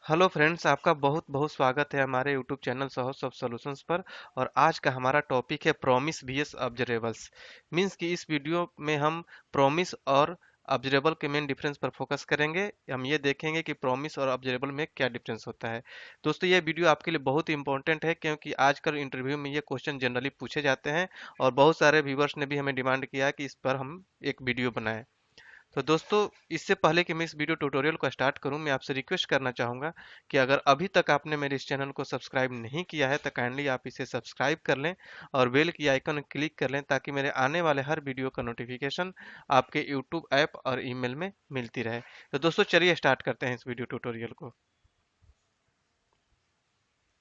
Hello friends, आपका बहुत बहुत स्वागत है हमारे यूट्यूब चैनल साहस ऑफ सॉल्यूशंस पर। और आज का हमारा टॉपिक है प्रॉमिस vs ऑब्जरेबल्स। मींस कि इस वीडियो में हम प्रॉमिस और ऑब्जरेबल के मेन डिफरेंस पर फोकस करेंगे। हम ये देखेंगे कि प्रॉमिस और ऑब्जरेबल में क्या डिफरेंस होता है। दोस्तों, ये वीडियो आपके लिए बहुत ही इंपॉर्टेंट है क्योंकि आजकल इंटरव्यू में ये क्वेश्चन जनरली पूछे जाते हैं और बहुत सारे व्यूवर्स ने भी हमें डिमांड किया है कि इस पर हम एक वीडियो बनाएं। तो दोस्तों, इससे पहले कि मैं इस वीडियो ट्यूटोरियल को स्टार्ट करूं, मैं आपसे रिक्वेस्ट करना चाहूंगा कि अगर अभी तक आपने मेरे इस चैनल को सब्सक्राइब नहीं किया है तो काइंडली आप इसे सब्सक्राइब कर लें और बेल की आइकन क्लिक कर लें ताकि मेरे आने वाले हर वीडियो का नोटिफिकेशन आपके यूट्यूब ऐप और ईमेल में मिलती रहे। तो दोस्तों, चलिए स्टार्ट करते हैं इस वीडियो ट्यूटोरियल को।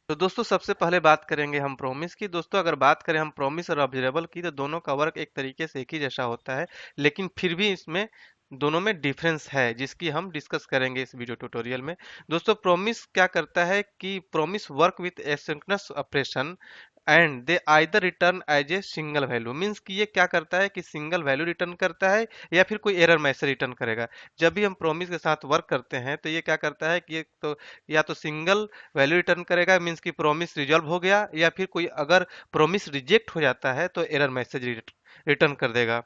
तो दोस्तों, सबसे पहले बात करेंगे हम प्रॉमिस की। दोस्तों, अगर बात करें हम प्रॉमिस और ऑब्जरेबल की तो दोनों का वर्क एक तरीके से एक ही जैसा होता है, लेकिन फिर भी इसमें दोनों में डिफरेंस है जिसकी हम डिस्कस करेंगे इस वीडियो ट्यूटोरियल में। दोस्तों, प्रॉमिस क्या करता है कि promise work with asynchronous operation and they either return as a single value. Means कि ये क्या करता है कि सिंगल वैल्यू रिटर्न करता है या फिर कोई एरर मैसेज रिटर्न करेगा। जब भी हम प्रॉमिस के साथ वर्क करते हैं तो ये क्या करता है कि ये तो या तो सिंगल वैल्यू रिटर्न करेगा, मीन्स कि प्रॉमिस रिजॉल्व हो गया, या फिर कोई अगर प्रॉमिस रिजेक्ट हो जाता है तो एरर मैसेज रिटर्न कर देगा।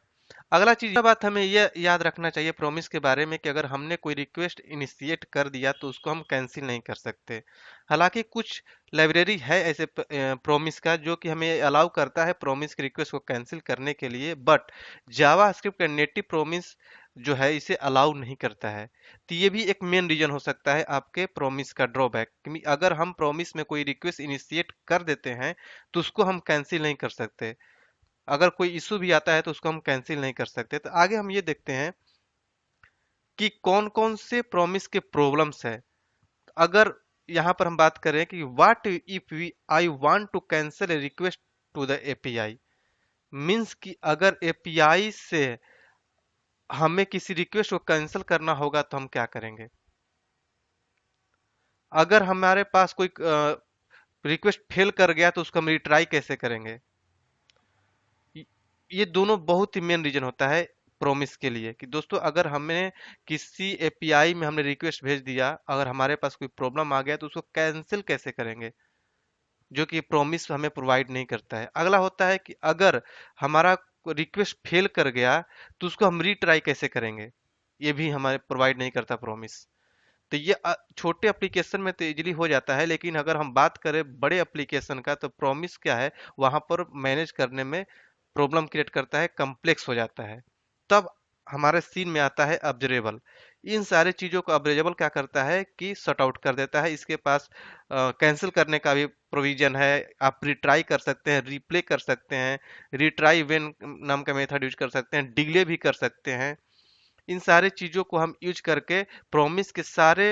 अगला चीज, यह बात हमें यह याद रखना चाहिए प्रॉमिस के बारे में कि अगर हमने कोई रिक्वेस्ट इनिशिएट कर दिया तो उसको हम कैंसिल नहीं कर सकते। हालांकि कुछ लाइब्रेरी है ऐसे प्रॉमिस का जो कि हमें अलाउ करता है प्रॉमिस की रिक्वेस्ट को कैंसिल करने के लिए, बट जावा स्क्रिप्ट का नेटिव प्रॉमिस जो है इसे अलाउ नहीं करता है। तो ये भी एक मेन रीजन हो सकता है आपके प्रॉमिस का ड्रॉबैक, क्योंकि अगर हम प्रॉमिस में कोई रिक्वेस्ट इनिशिएट कर देते हैं तो उसको हम कैंसिल नहीं कर सकते। अगर कोई इशू भी आता है तो उसको हम कैंसिल नहीं कर सकते। तो आगे हम ये देखते हैं कि कौन कौन से प्रॉमिस के प्रॉब्लम्स है। अगर यहाँ पर हम बात करें कि what if we I want to cancel a request to the API. Means कि अगर एपीआई से हमें किसी रिक्वेस्ट को कैंसिल करना होगा तो हम क्या करेंगे। अगर हमारे पास कोई रिक्वेस्ट फेल कर गया तो उसको हम रिट्राई कैसे करेंगे। ये ये दोनों बहुत ही मेन रीजन होता है प्रॉमिस के लिए कि दोस्तों, अगर हमने किसी एपीआई में हमने रिक्वेस्ट भेज दिया, अगर हमारे पास कोई प्रॉब्लम आ गया तो उसको कैंसिल कैसे करेंगे, जो कि प्रॉमिस हमें प्रोवाइड नहीं करता है। अगला होता है कि अगर हमारा रिक्वेस्ट फेल कर गया तो उसको हम रीट्राई कैसे करेंगे, ये भी हमारे प्रोवाइड नहीं करता प्रॉमिस। तो ये छोटे एप्लीकेशन में तो इजीली हो जाता है, लेकिन अगर हम बात करें बड़े एप्लीकेशन का तो प्रॉमिस क्या है, वहां पर मैनेज करने में प्रॉब्लम क्रिएट करता है, कम्प्लेक्स हो जाता है। तब हमारे सीन में आता है ऑब्जरेबल। इन सारी चीजों को ऑब्जरेबल क्या करता है कि सॉर्ट आउट कर देता है। इसके पास कैंसिल करने का भी प्रोविजन है। आप रिट्राई कर सकते हैं, रिप्ले कर सकते हैं, रिट्राई वेन नाम का मेथड यूज कर सकते हैं, डिले भी कर सकते हैं। इन सारे चीजों को हम यूज करके प्रॉमिस के सारे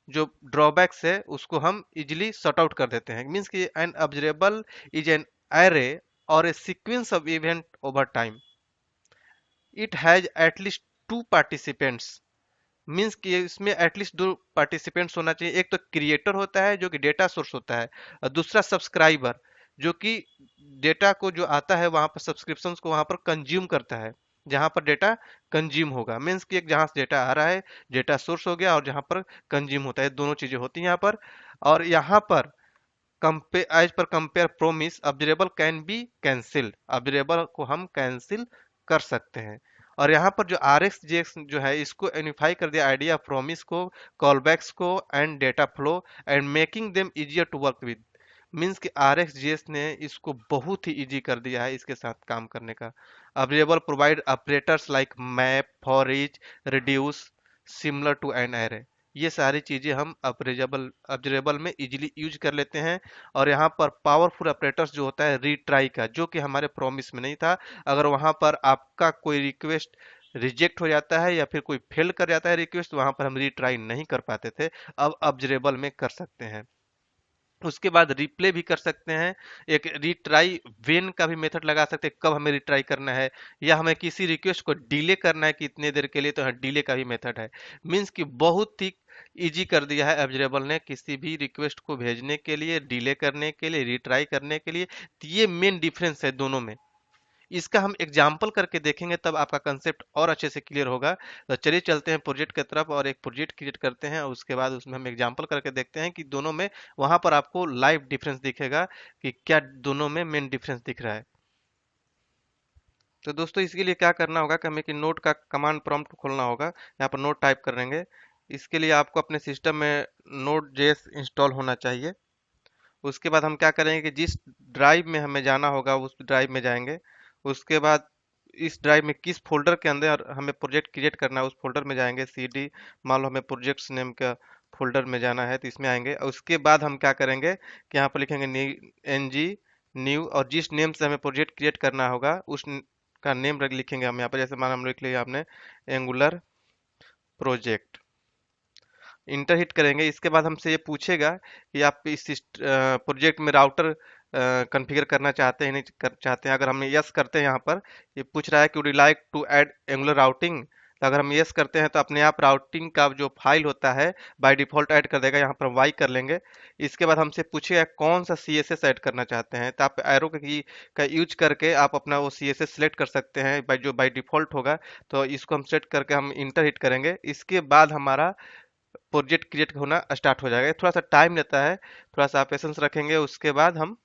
जो ड्रॉबैक्स है उसको हम इजिली सॉर्ट आउट कर देते हैं। मीन्स कि an observable is an array और a sequence of event over time. It has at least two participants. Means कि इसमें एटलीस्ट दो पार्टिसिपेंट्स होना चाहिए। एक तो क्रिएटर होता है जो कि डेटा सोर्स होता है, और दूसरा सब्सक्राइबर जो कि डेटा को जो आता है वहां पर सब्सक्रिप्शन को वहां पर कंज्यूम करता है, जहां पर डेटा कंज्यूम होगा। मीन्स कि एक जहां से डेटा आ रहा है, डेटा सोर्स हो गया, और जहां पर कंज्यूम होता है, दोनों चीजें होती हैं यहाँ पर। और यहाँ पर कंपेयर एज पर compare promise observable can be cancel. Observable को हम कैंसिल कर सकते हैं। और यहाँ पर जो आर एक्स जे एक्स जो है इसको यूनिफाई कर दिया आइडिया प्रोमिस को, कॉलबैक्स को and data flow and making them easier to work with. Means कि आर एक्स जी एस ने इसको बहुत ही इजी कर दिया है इसके साथ काम करने का। Observable provide operators like map, for each, reduce, similar to an array. ये सारी चीजें हम ऑब्जरेबल में इजीली यूज कर लेते हैं। और यहाँ पर पावरफुल ऑपरेटर्स जो होता है रीट्राई का, जो कि हमारे प्रॉमिस में नहीं था। अगर वहां पर आपका कोई रिक्वेस्ट रिजेक्ट हो जाता है या फिर कोई फेल कर जाता है रिक्वेस्ट, वहां पर हम रीट्राई नहीं कर पाते थे, अब ऑब्जरेबल में कर सकते हैं। उसके बाद रिप्ले भी कर सकते हैं। एक रिट्राई वेन का भी मेथड लगा सकते हैं, कब हमें रिट्राई करना है, या हमें किसी रिक्वेस्ट को डिले करना है कितने देर के लिए, तो डिले का भी मेथड है। मीन्स कि बहुत ही इजी कर दिया है ऑब्जरेबल ने किसी भी रिक्वेस्ट को भेजने के लिए, डिले करने के लिए, रिट्राई करने के लिए। तो ये मेन डिफरेंस है दोनों में। इसका हम एग्जाम्पल करके देखेंगे तब आपका कंसेप्ट और अच्छे से क्लियर होगा। तो चलिए चलते हैं प्रोजेक्ट की तरफ और एक प्रोजेक्ट क्रिएट करते हैं और उसके बाद उसमें हम एग्जाम्पल करके देखते हैं कि दोनों में वहां पर आपको लाइव डिफरेंस दिखेगा कि क्या दोनों में मेन डिफरेंस दिख रहा है। तो दोस्तों इसके लिए क्या करना होगा कि हमें कि नोट का कमांड प्रॉम्प्ट खोलना होगा, यहाँ पर नोट टाइप करेंगे। इसके लिए आपको अपने सिस्टम में नोट जेएस इंस्टॉल होना चाहिए। उसके बाद हम क्या करेंगे कि जिस ड्राइव में हमें जाना होगा उस ड्राइव में जाएंगे। उसके बाद इस ड्राइव में किस फोल्डर के अंदर हमें प्रोजेक्ट क्रिएट करना है उस फोल्डर में जाएंगे। सीडी मान लो हमें प्रोजेक्ट्स नेम का फोल्डर में जाना है तो इसमें आएंगे और उसके बाद हम क्या करेंगे कि यहाँ पर लिखेंगे एनजी न्यू और जिस नेम से हमें प्रोजेक्ट क्रिएट करना होगा उस का नेम लिखेंगे हम यहाँ पर। जैसे मान हम लिख लिया आपने एंगुलर प्रोजेक्ट, इंटर हिट करेंगे। इसके बाद हमसे ये पूछेगा कि आप इस प्रोजेक्ट में राउटर कॉन्फ़िगर करना चाहते हैं नहीं चाहते हैं। अगर हम यस करते हैं यहाँ पर ये पूछ रहा है कि would you like to add Angular routing, तो अगर हम यस करते हैं तो अपने आप राउटिंग का जो फाइल होता है बाय डिफॉल्ट ऐड कर देगा। यहाँ पर वाई कर लेंगे। इसके बाद हमसे पूछेगा कौन सा सीएसएस ऐड करना चाहते हैं, तो आप एरो की का यूज करके आप अपना वो सीएसएस सेलेक्ट कर सकते हैं जो बाय डिफॉल्ट होगा। तो इसको हम सेट करके हम इंटर हिट करेंगे। इसके बाद हमारा प्रोजेक्ट क्रिएट होना स्टार्ट हो जाएगा। ये थोड़ा सा टाइम लेता है, थोड़ा सा पेशेंस रखेंगे। उसके बाद हम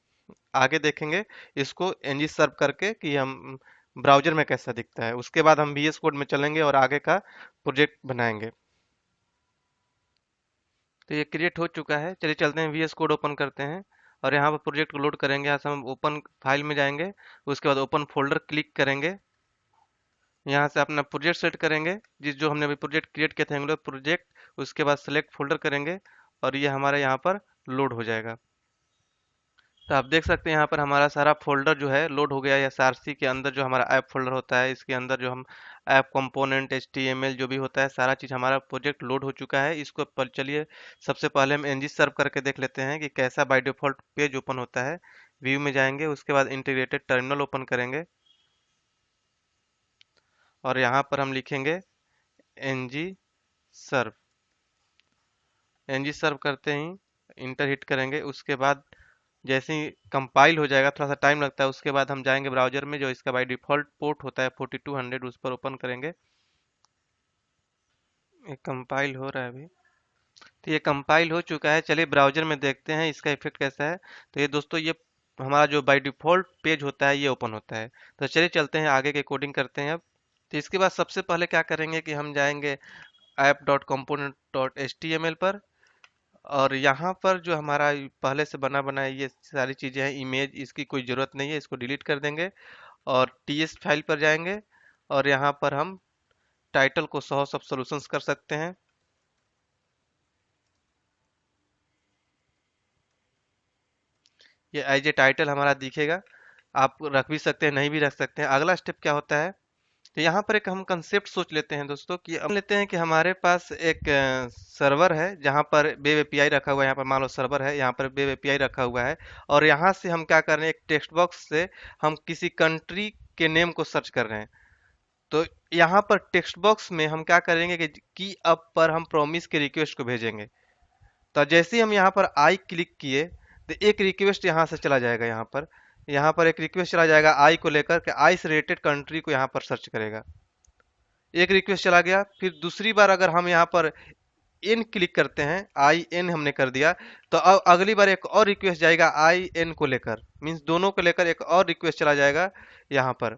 आगे देखेंगे इसको एनजी सर्व करके कि हम ब्राउजर में कैसा दिखता है। उसके बाद हम वीएस कोड में चलेंगे और आगे का प्रोजेक्ट बनाएंगे। तो ये क्रिएट हो चुका है। चलिए चलते हैं वीएस कोड ओपन करते हैं और यहाँ पर प्रोजेक्ट को लोड करेंगे। यहाँ से हम ओपन फाइल में जाएंगे, उसके बाद ओपन फोल्डर क्लिक करेंगे। यहाँ से अपना प्रोजेक्ट सेलेक्ट करेंगे जिस जो हमने अभी प्रोजेक्ट क्रिएट किया था एंगुलर प्रोजेक्ट। उसके बाद सेलेक्ट फोल्डर करेंगे और ये हमारे यहाँ पर लोड हो जाएगा। तो आप देख सकते हैं यहाँ पर हमारा सारा फोल्डर जो है लोड हो गया है। एसआरसी के अंदर जो हमारा ऐप फोल्डर होता है इसके अंदर जो हम ऐप कंपोनेंट एचटीएमएल जो भी होता है सारा चीज़ हमारा प्रोजेक्ट लोड हो चुका है। इसको पर चलिए सबसे पहले हम एनजी सर्व करके देख लेते हैं कि कैसा बाय डिफॉल्ट पेज ओपन होता है। व्यू में जाएंगे, उसके बाद इंटीग्रेटेड टर्मिनल ओपन करेंगे और यहाँ पर हम लिखेंगे एनजी सर्व। एनजी सर्व करते ही इंटर हिट करेंगे। उसके बाद जैसे ही कंपाइल हो जाएगा, थोड़ा सा टाइम लगता है, उसके बाद हम जाएंगे ब्राउजर में जो इसका बाय डिफॉल्ट पोर्ट होता है 4200 उस पर ओपन करेंगे। ये कंपाइल हो रहा है अभी। तो ये कंपाइल हो चुका है। चलिए ब्राउजर में देखते हैं इसका इफेक्ट कैसा है। तो ये दोस्तों ये हमारा जो बाय डिफॉल्ट पेज होता है ये ओपन होता है। तो चलिए चलते हैं आगे के कोडिंग करते हैं अब। तो इसके बाद सबसे पहले क्या करेंगे कि हम जाएंगे app.component.html पर और यहाँ पर जो हमारा पहले से बना बनाया ये सारी चीज़ें हैं। इमेज इसकी कोई ज़रूरत नहीं है, इसको डिलीट कर देंगे और टीएस फाइल पर जाएंगे और यहाँ पर हम टाइटल को सॉर्स ऑफ सॉल्यूशंस कर सकते हैं। ये एज ए टाइटल हमारा दिखेगा। आप रख भी सकते हैं, नहीं भी रख सकते हैं। अगला स्टेप क्या होता है, तो यहाँ पर एक हम कंसेप्ट सोच लेते हैं दोस्तों कि हम लेते हैं कि हमारे पास एक सर्वर है जहाँ पर वेब एपीआई रखा हुआ है। यहाँ पर मान लो सर्वर है, यहाँ पर वेब एपीआई रखा हुआ है और यहाँ से हम क्या कर रहे हैं एक टेक्स्ट बॉक्स से हम किसी कंट्री के नेम को सर्च कर रहे हैं। तो यहाँ पर टेक्स्ट बॉक्स में हम क्या करेंगे कि की अप पर हम प्रॉमिस के रिक्वेस्ट को भेजेंगे। तो जैसे ही हम यहाँ पर आई क्लिक किए तो एक रिक्वेस्ट यहाँ से चला जाएगा। यहाँ पर एक रिक्वेस्ट चला जाएगा आई को लेकर के, आई से रिलेटेड कंट्री को यहाँ पर सर्च करेगा। एक रिक्वेस्ट चला गया। फिर दूसरी बार अगर हम यहाँ पर एन क्लिक करते हैं, आई एन हमने कर दिया, तो अब अगली बार एक और रिक्वेस्ट जाएगा आई एन को लेकर, मीन्स दोनों को लेकर एक और रिक्वेस्ट चला जाएगा। यहाँ पर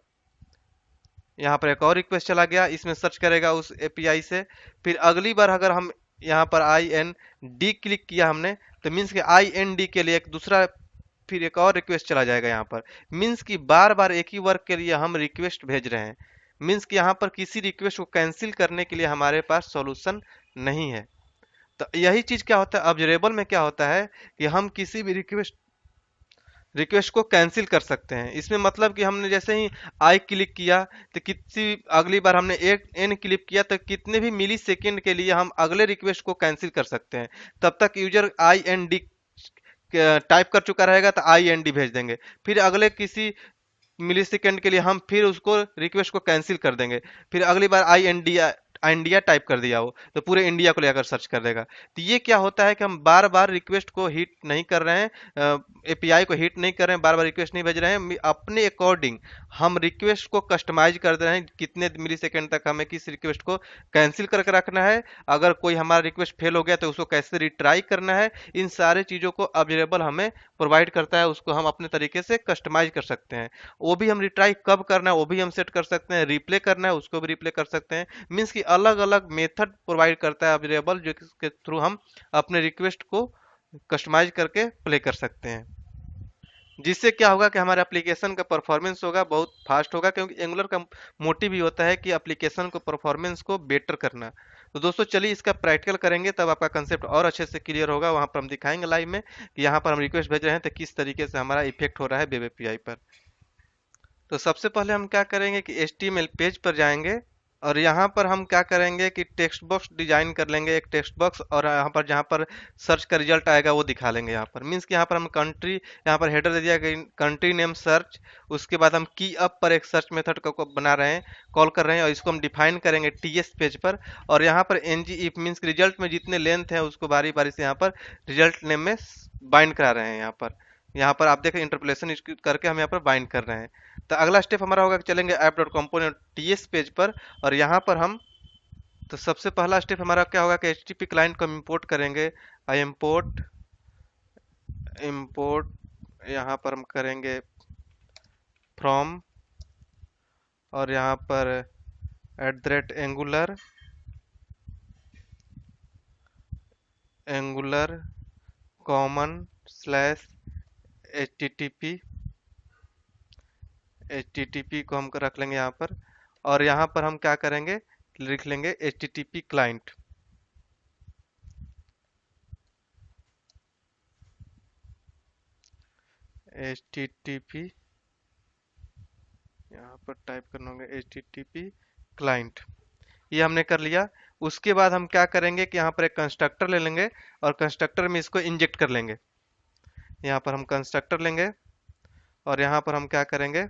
यहाँ पर एक और रिक्वेस्ट चला गया, इसमें सर्च करेगा उस एपीआई से। फिर अगली बार अगर हम यहाँ पर आई एन डी क्लिक किया हमने, तो मीन्स कि आई एन डी के लिए एक दूसरा फिर एक और रिक्वेस्ट चला जाएगा यहाँ पर। मीन्स कि बार बार एक ही वर्क के लिए हम रिक्वेस्ट भेज रहे हैं। मीन्स कि यहाँ पर किसी रिक्वेस्ट को कैंसिल करने के लिए हमारे पास सॉल्यूशन नहीं है। तो यही चीज क्या होता है ऑब्जरेबल में, क्या होता है कि हम किसी भी रिक्वेस्ट को कैंसिल कर सकते हैं। इसमें मतलब कि हमने जैसे ही आई क्लिक किया तो किसी अगली बार हमने एक एन क्लिक किया तो कितने भी मिली सेकेंड के लिए हम अगले रिक्वेस्ट को कैंसिल कर सकते हैं। तब तक user I N D type कर चुका रहेगा तो आई एन डी भेज देंगे। फिर अगले किसी मिली सेकेंड के लिए हम फिर उसको रिक्वेस्ट को कैंसिल कर देंगे। फिर अगली बार आई इंडिया इंडिया टाइप कर दिया हो तो पूरे इंडिया को लेकर सर्च कर देगा। तो ये क्या होता है कि हम बार बार रिक्वेस्ट को हिट नहीं कर रहे हैं, एपीआई को हिट नहीं कर रहे हैं, बार बार रिक्वेस्ट नहीं भेज रहे हैं, अपने अकॉर्डिंग हम रिक्वेस्ट को कस्टमाइज कर दे रहे हैं, कितने मिली सेकेंड तक हमें किस रिक्वेस्ट को कैंसिल करके रखना है, अगर कोई हमारा रिक्वेस्ट फेल हो गया तो उसको कैसे रिट्राई करना है, इन सारे चीज़ों को अवेलेबल हमें प्रोवाइड करता है, उसको हम अपने तरीके से कस्टमाइज कर सकते हैं। वो भी हम रिट्राई कब करना है वो भी हम सेट कर सकते हैं, रिप्ले करना है उसको भी रिप्ले कर सकते हैं। मीन्स कि अलग अलग मेथड प्रोवाइड करता है अवेलेबल, जो के थ्रू हम अपने रिक्वेस्ट को कस्टमाइज करके प्ले कर सकते हैं। जिससे क्या होगा कि हमारे एप्लीकेशन का परफॉर्मेंस होगा बहुत फास्ट होगा, क्योंकि एंगुलर का मोटिव भी होता है कि एप्लीकेशन को परफॉर्मेंस को बेटर करना। तो दोस्तों चलिए इसका प्रैक्टिकल करेंगे, तब आपका कंसेप्ट और अच्छे से क्लियर होगा। वहां पर हम दिखाएंगे लाइव में कि यहाँ पर हम रिक्वेस्ट भेज रहे हैं तो किस तरीके से हमारा इफेक्ट हो रहा है वेब एपीआई पर। तो सबसे पहले हम क्या करेंगे कि HTML पेज पर जाएंगे, और यहाँ पर हम क्या करेंगे कि टेक्स्ट बॉक्स डिजाइन कर लेंगे, एक टेक्स्ट बॉक्स, और यहाँ पर जहाँ पर सर्च का रिजल्ट आएगा वो दिखा लेंगे। यहाँ पर मीन्स कि यहाँ पर हम कंट्री, यहाँ पर हेडर दे दिया कंट्री नेम सर्च, उसके बाद हम की अप पर एक सर्च मेथड को बना रहे हैं, कॉल कर रहे हैं, और इसको हम डिफाइन करेंगे TS पेज पर। और यहाँ पर NG इफ मीन्स रिजल्ट में जितने लेंथ है उसको बारी बारी से यहाँ पर रिजल्ट नेम में बाइंड करा रहे हैं। यहाँ पर आप देखें इंटरपोलेशन करके हम यहाँ पर बाइंड कर रहे हैं। तो अगला स्टेप हमारा होगा कि चलेंगे app dot component TS page पर, और यहाँ पर हम, तो सबसे पहला स्टेप हमारा क्या होगा कि HTTP क्लाइंट को हम इंपोर्ट करेंगे। आई इम्पोर्ट इंपोर्ट यहाँ पर हम करेंगे फ्रॉम, और यहाँ पर @ एंगुलर कॉमन स्लैश HTTP को हम रख लेंगे यहाँ पर, और यहाँ पर हम क्या करेंगे लिख लेंगे HTTP क्लाइंट। HTTP यहाँ पर टाइप करना होगा HTTP क्लाइंट, ये हमने कर लिया। उसके बाद हम क्या करेंगे कि यहाँ पर एक कंस्ट्रक्टर ले लेंगे, और कंस्ट्रक्टर में इसको इंजेक्ट कर लेंगे। यहाँ पर हम कंस्ट्रक्टर लेंगे, और यहाँ पर हम क्या करेंगे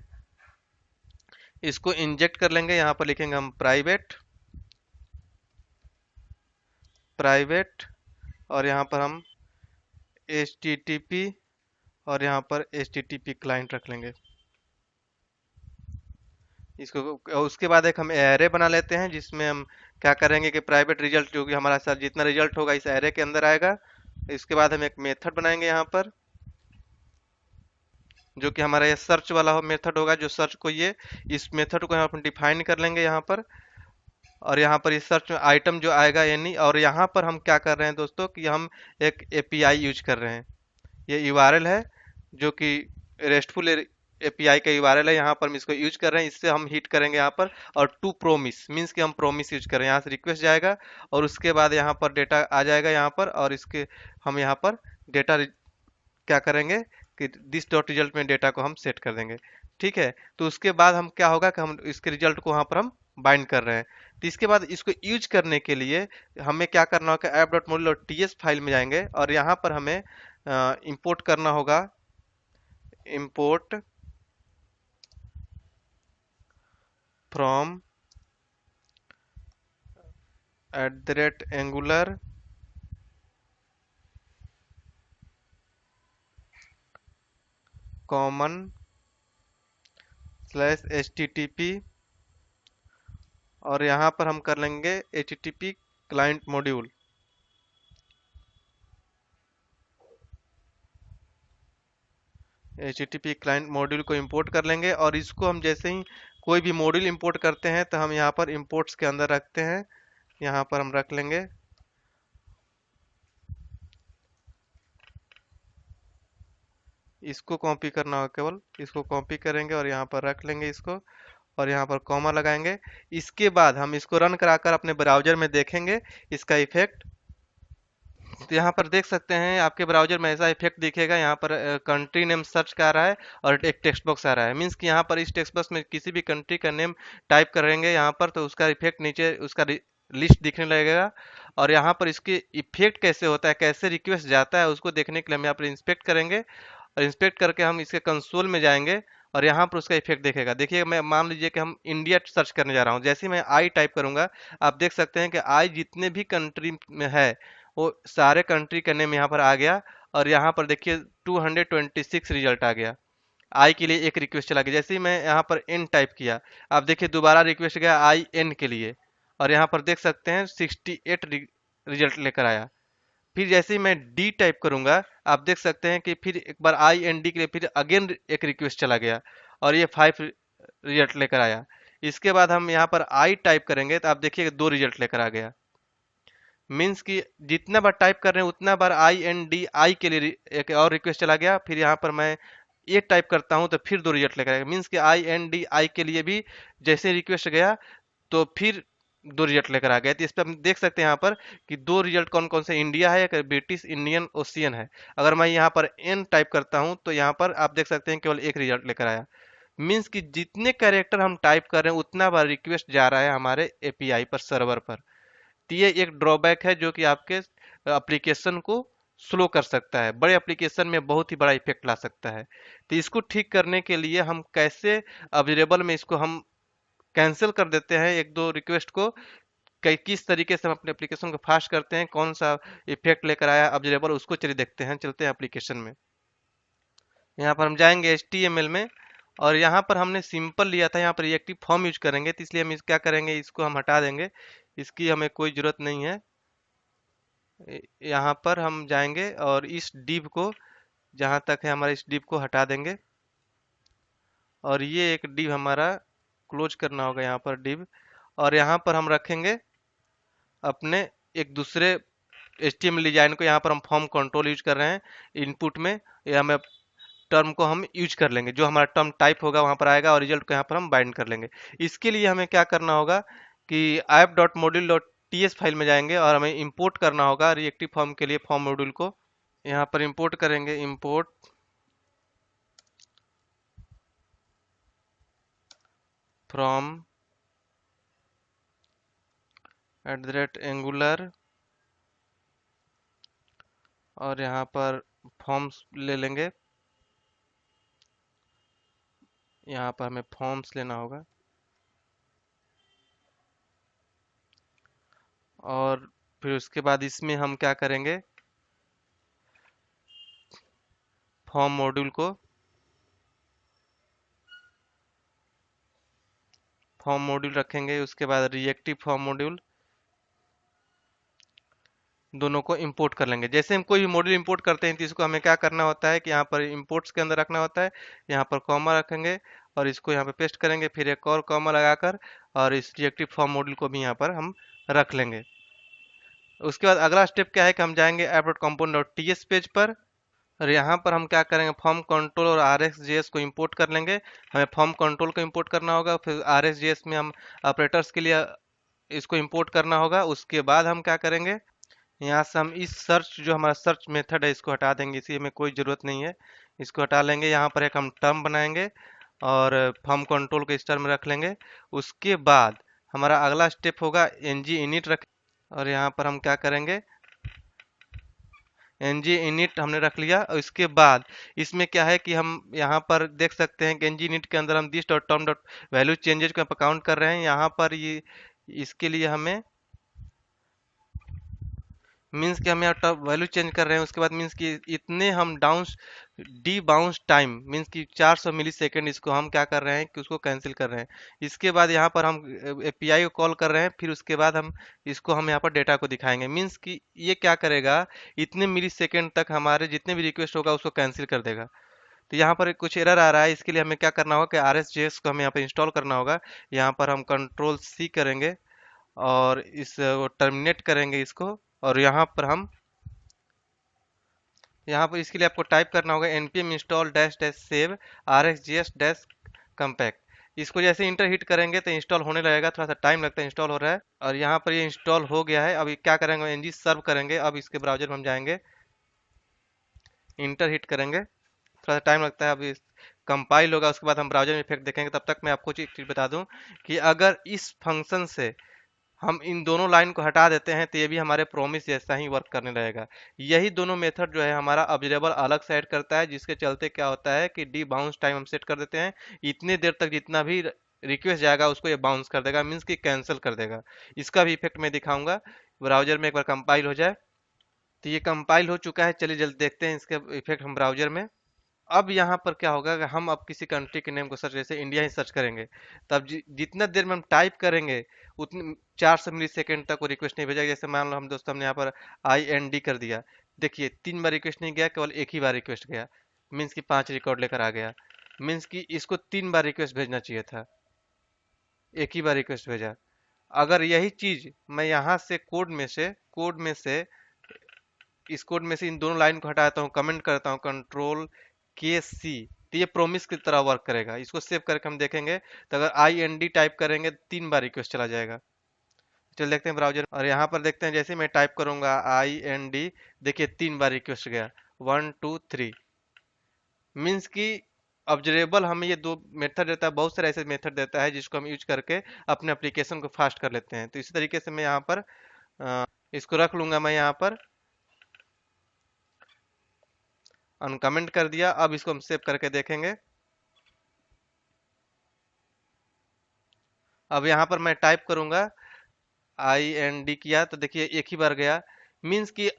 इसको इंजेक्ट कर लेंगे। यहाँ पर लिखेंगे हम प्राइवेट, और यहाँ पर हम HTTP, और यहाँ पर HTTP क्लाइंट रख लेंगे इसको। उसके बाद एक हम एरे बना लेते हैं, जिसमें हम क्या करेंगे कि प्राइवेट रिजल्ट जो कि हमारा सर जितना रिजल्ट होगा इस एरे के अंदर आएगा। इसके बाद हम एक मेथड बनाएंगे यहाँ पर, जो कि हमारा ये सर्च वाला मेथड होगा, जो सर्च को ये इस मेथड को हम डिफाइन कर लेंगे यहाँ पर। और यहाँ पर इस सर्च में आइटम जो आएगा यानी, और यहाँ पर हम क्या कर रहे हैं दोस्तों कि हम एक एपीआई यूज कर रहे हैं। ये यूआरएल है जो कि रेस्टफुल एपीआई का यूआरएल है, यहाँ पर हम इसको यूज कर रहे हैं। इससे हम हिट करेंगे यहाँ पर, और टू प्रोमिस मीन्स कि हम प्रोमिस यूज कर रहे हैं। यहाँ से रिक्वेस्ट जाएगा, और उसके बाद यहाँ पर डेटा आ जाएगा यहाँ पर, और इसके हम यहाँ पर डेटा क्या करेंगे कि दिस डॉट रिजल्ट में डेटा को हम सेट कर देंगे। ठीक है, तो उसके बाद हम क्या होगा कि हम इसके रिजल्ट को वहाँ पर हम बाइंड कर रहे हैं। तो इसके बाद इसको यूज करने के लिए हमें क्या करना होगा, ऐप डॉट मॉड्यूल और TS फाइल में जाएंगे, और यहाँ पर हमें इंपोर्ट करना होगा, import from @angular common slash HTTP, और यहाँ पर हम कर लेंगे HTTP client module. HTTP client module को इंपोर्ट कर लेंगे, और इसको हम जैसे ही कोई भी मॉड्यूल इंपोर्ट करते हैं तो हम यहाँ पर इंपोर्ट्स के अंदर रखते हैं। यहाँ पर हम रख लेंगे इसको कॉपी करना होगा, केवल इसको कॉपी करेंगे और यहाँ पर रख लेंगे इसको, और यहाँ पर कॉमा लगाएंगे। इसके बाद हम इसको रन कराकर अपने ब्राउजर में देखेंगे इसका इफेक्ट। तो यहाँ पर देख सकते हैं आपके ब्राउजर में ऐसा इफेक्ट दिखेगा। यहाँ पर कंट्री नेम सर्च का आ रहा है, और एक टेक्स्ट बॉक्स आ रहा है। मीन्स कि यहाँ पर इस टेक्स्ट बॉक्स में किसी भी कंट्री का नेम टाइप करेंगे यहाँ पर, तो उसका इफेक्ट नीचे उसका लिस्ट दिखने लगेगा। और यहाँ पर इसके इफेक्ट कैसे होता है, कैसे रिक्वेस्ट जाता है, उसको देखने के लिए हम यहाँ पर इंस्पेक्ट करेंगे, और इंस्पेक्ट करके हम इसके कंसोल में जाएंगे, और यहाँ पर उसका इफेक्ट देखेगा। देखिए, मैं मान लीजिए कि हम इंडिया सर्च करने जा रहा हूँ, जैसे ही मैं आई टाइप करूंगा आप देख सकते हैं कि आई जितने भी कंट्री में है वो सारे कंट्री का नेम यहाँ पर आ गया, और यहाँ पर देखिए 226 रिजल्ट आ गया। आई के लिए एक रिक्वेस्ट चला गया। जैसे ही मैं यहाँ पर एन टाइप किया, आप देखिए दोबारा रिक्वेस्ट गया आई एन के लिए, और यहाँ पर देख सकते हैं 68 रिजल्ट लेकर आया। फिर जैसे ही मैं डी टाइप करूंगा, आप देख सकते हैं कि फिर एक बार आई एन डी के लिए फिर अगेन एक रिक्वेस्ट चला गया, और ये 5 रिजल्ट लेकर आया। इसके बाद हम यहाँ पर आई टाइप करेंगे तो आप देखिए 2 रिजल्ट लेकर आ गया। मीन्स कि जितना बार टाइप कर रहे हैं उतना बार आई एन डी आई के लिए एक और रिक्वेस्ट चला गया। फिर यहाँ पर मैं ये टाइप करता हूँ तो फिर 2 रिजल्ट लेकर आएगा। मीन्स कि आई एन डी आई के लिए भी जैसे रिक्वेस्ट गया तो फिर 2 रिजल्ट लेकर आ गया। तो इस पर हम देख सकते हैं यहाँ पर कि 2 रिजल्ट कौन कौन से इंडिया है, एक ब्रिटिश इंडियन ओशियन है। अगर मैं यहाँ पर एन टाइप करता हूँ तो यहाँ पर आप देख सकते हैं केवल एक रिजल्ट लेकर आया। मीन्स कि जितने कैरेक्टर हम टाइप कर रहे हैं उतना बार रिक्वेस्ट जा रहा है हमारे एपीआई पर, सर्वर पर। तो ये एक ड्रॉबैक है जो कि आपके एप्लीकेशन को स्लो कर सकता है, बड़े एप्लीकेशन में बहुत ही बड़ा इफेक्ट ला सकता है। तो इसको ठीक करने के लिए हम कैसे अवेलेबल में इसको हम कैंसिल कर देते हैं एक दो रिक्वेस्ट को, किस तरीके से हम अपने एप्लीकेशन को फास्ट करते हैं, कौन सा इफेक्ट लेकर आया अवेलेबल, उसको चलिए देखते हैं। चलते हैं एप्लीकेशन में। यहाँ पर हम जाएंगे HTML में, और यहाँ पर हमने सिंपल लिया था, यहाँ पर रिएक्टिव फॉर्म यूज करेंगे, तो इसलिए हम क्या करेंगे, इसको हम हटा देंगे, इसकी हमें कोई जरूरत नहीं है। यहाँ पर हम जाएंगे और इस डिव को, जहाँ तक है हमारे इस डिव को हटा देंगे, और ये एक डिव हमारा क्लोज करना होगा यहाँ पर डिव। और यहाँ पर हम रखेंगे अपने एक दूसरे HTML डिजाइन को। यहाँ पर हम फॉर्म कंट्रोल यूज कर रहे हैं इनपुट में, या हमें टर्म को हम यूज कर लेंगे, जो हमारा टर्म टाइप होगा वहां पर आएगा, और रिजल्ट को यहाँ पर हम बाइंड कर लेंगे। इसके लिए हमें क्या करना होगा कि app.module.ts फाइल में जाएंगे, और हमें इंपोर्ट करना होगा रिएक्टिव फॉर्म के लिए फॉर्म मॉड्यूल को। यहाँ पर इंपोर्ट करेंगे, इंपोर्ट फ्रॉम @angular, और यहाँ पर फॉर्म्स ले लेंगे। यहाँ पर हमें फॉर्म्स लेना होगा, और फिर उसके बाद इसमें हम क्या करेंगे, फॉर्म मॉड्यूल को, फॉर्म मॉड्यूल रखेंगे, उसके बाद रिएक्टिव फॉर्म मॉड्यूल, दोनों को इंपोर्ट कर लेंगे। जैसे हम कोई भी मॉड्यूल इंपोर्ट करते हैं तो इसको हमें क्या करना होता है कि यहाँ पर इंपोर्ट्स के अंदर रखना होता है, यहाँ पर कॉमा रखेंगे, और इसको यहाँ पे पेस्ट करेंगे, फिर एक और कॉमा लगाकर, और इस रिएक्टिव फॉर्म मॉड्यूल को भी यहाँ पर हम रख लेंगे। उसके बाद अगला स्टेप क्या है कि हम जाएंगे app.component.ts पेज पर, और यहाँ पर हम क्या करेंगे, फॉर्म कंट्रोल और RxJS को इंपोर्ट कर लेंगे। हमें फॉर्म कंट्रोल को इंपोर्ट करना होगा, फिर RxJS में हम ऑपरेटर्स के लिए इसको इंपोर्ट करना होगा। उसके बाद हम क्या करेंगे, यहाँ से हम इस सर्च, जो हमारा सर्च मेथड है, इसको हटा देंगे, इसी हमें कोई ज़रूरत नहीं है, इसको हटा लेंगे। यहाँ पर एक हम टर्म बनाएंगे, और फॉर्म कंट्रोल को इस टर्म में रख लेंगे। उसके बाद हमारा अगला स्टेप होगा ng init रख, और यहाँ पर हम क्या करेंगे, ng init हमने रख लिया। और इसके बाद इसमें क्या है कि हम यहाँ पर देख सकते हैं कि ng init के अंदर हम this dot term dot value changes को काउंट कर रहे हैं। यहाँ पर ये, इसके लिए हमें मीन्स कि हम यहाँ वैल्यू चेंज कर रहे हैं। उसके बाद मीन्स कि इतने हम Downs D bounce time means कि 400 मिली सेकेंड, इसको हम क्या कर रहे हैं कि उसको कैंसिल कर रहे हैं। इसके बाद यहाँ पर हम एपीआई को कॉल कर रहे हैं, फिर उसके बाद हम यहाँ पर डेटा को दिखाएंगे। मीन्स कि ये क्या करेगा, इतने मिली सेकेंड तक हमारे जितने भी रिक्वेस्ट होगा उसको कैंसिल कर देगा। तो यहाँ पर कुछ एरर आ रहा है, इसके लिए हमें क्या करना होगा कि RxJS को हमें यहाँ पर इंस्टॉल करना होगा। यहाँ पर हम Ctrl+C करेंगे, और इस टर्मिनेट करेंगे इसको, और यहाँ पर इसके लिए आपको टाइप करना होगा npm install dash dash save rxjs dash compact। इसको जैसे इंटर हिट करेंगे तो इंस्टॉल होने लगेगा, थोड़ा सा टाइम लगता है, इंस्टॉल हो रहा है। और यहाँ पर ये इंस्टॉल हो गया है। अब ये क्या करेंगे, ng सर्व करेंगे। अब इसके ब्राउजर में हम जाएंगे, इंटर हिट करेंगे, थोड़ा सा टाइम लगता है, अभी कंपाइल होगा, उसके बाद हम ब्राउजर में इफेक्ट देखेंगे। तब तक मैं आपको एक चीज बता दूं कि अगर इस फंक्शन से हम इन दोनों लाइन को हटा देते हैं तो ये भी हमारे प्रोमिस जैसा ही वर्क करने लगेगा। यही दोनों मेथड जो है हमारा अवेलेबल अलग सेट करता है, जिसके चलते क्या होता है कि डी बाउंस टाइम हम सेट कर देते हैं। इतने देर तक जितना भी रिक्वेस्ट जाएगा उसको ये बाउंस कर देगा, मीन्स कि कैंसिल कर देगा। इसका भी इफेक्ट मैं दिखाऊंगा, ब्राउजर में एक बार कंपाइल हो जाए तो ये कंपाइल हो चुका है, चलिए जल्द देखते हैं इसके इफेक्ट हम ब्राउजर में। अब यहाँ पर क्या होगा कि हम अब किसी कंट्री के नेम को सर्च, जैसे इंडिया ही सर्च करेंगे, तब जितना देर में हम टाइप करेंगे उतने 400 मिली सेकेंड तक वो रिक्वेस्ट नहीं भेजेगा। जैसे मान लो हम दोस्तों हमने यहाँ पर IND कर दिया, देखिए 3 बार रिक्वेस्ट नहीं गया, केवल एक ही बार रिक्वेस्ट गया, मीन्स कि 5 रिकॉर्ड लेकर आ गया। मीन्स कि इसको 3 बार रिक्वेस्ट भेजना चाहिए था, एक ही बार रिक्वेस्ट भेजा। अगर यही चीज मैं यहाँ से कोड में से इस कोड में से इन दोनों लाइन को हटाता हूँ, कमेंट करता हूँ Ctrl+C, तो ये प्रोमिस की तरह वर्क करेगा। इसको सेव करके हम देखेंगे, तो अगर IND टाइप करेंगे 3 बार रिक्वेस्ट चला जाएगा। चल देखते हैं ब्राउजर, और यहाँ पर देखते हैं जैसे मैं टाइप करूंगा IND, देखिए 3 बार रिक्वेस्ट गया, 1 2 3। मीन्स कि ऑब्जर्वेबल हमें ये दो मेथड देता है, बहुत सारे ऐसे मेथड देता है जिसको हम यूज करके अपने एप्लीकेशन को फास्ट कर लेते हैं। तो इसी तरीके से मैं यहाँ पर इसको रख लूंगा, मैं यहाँ पर अनकमेंट कर दिया। अब इसको हम सेव करके देखेंगे। अब यहाँ पर मैं टाइप करूंगा IND किया, तो देखिए एक ही बार गया। मीन्स कि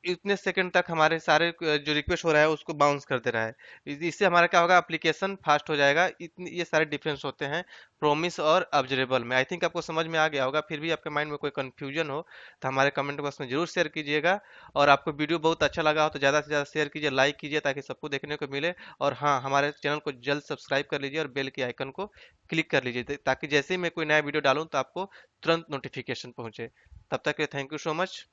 इतने सेकंड तक हमारे सारे जो रिक्वेस्ट हो रहा है उसको बाउंस कर दे रहा है। इससे हमारा क्या होगा, एप्लीकेशन फास्ट हो जाएगा। इतनी ये सारे डिफरेंस होते हैं प्रोमिस और ऑब्जरेबल में। आई थिंक आपको समझ में आ गया होगा। फिर भी आपके माइंड में कोई कंफ्यूजन हो तो हमारे कमेंट बॉक्स में जरूर शेयर कीजिएगा। और आपको वीडियो बहुत अच्छा लगा हो तो ज़्यादा से ज़्यादा शेयर कीजिए, लाइक कीजिए, ताकि सबको देखने को मिले। और हाँ, हमारे चैनल को जल्द सब्सक्राइब कर लीजिए और बेल के आइकन को क्लिक कर लीजिए, ताकि जैसे ही मैं कोई नया वीडियो डालूँ तो आपको तुरंत नोटिफिकेशन पहुंचे। तब तक के थैंक यू सो मच।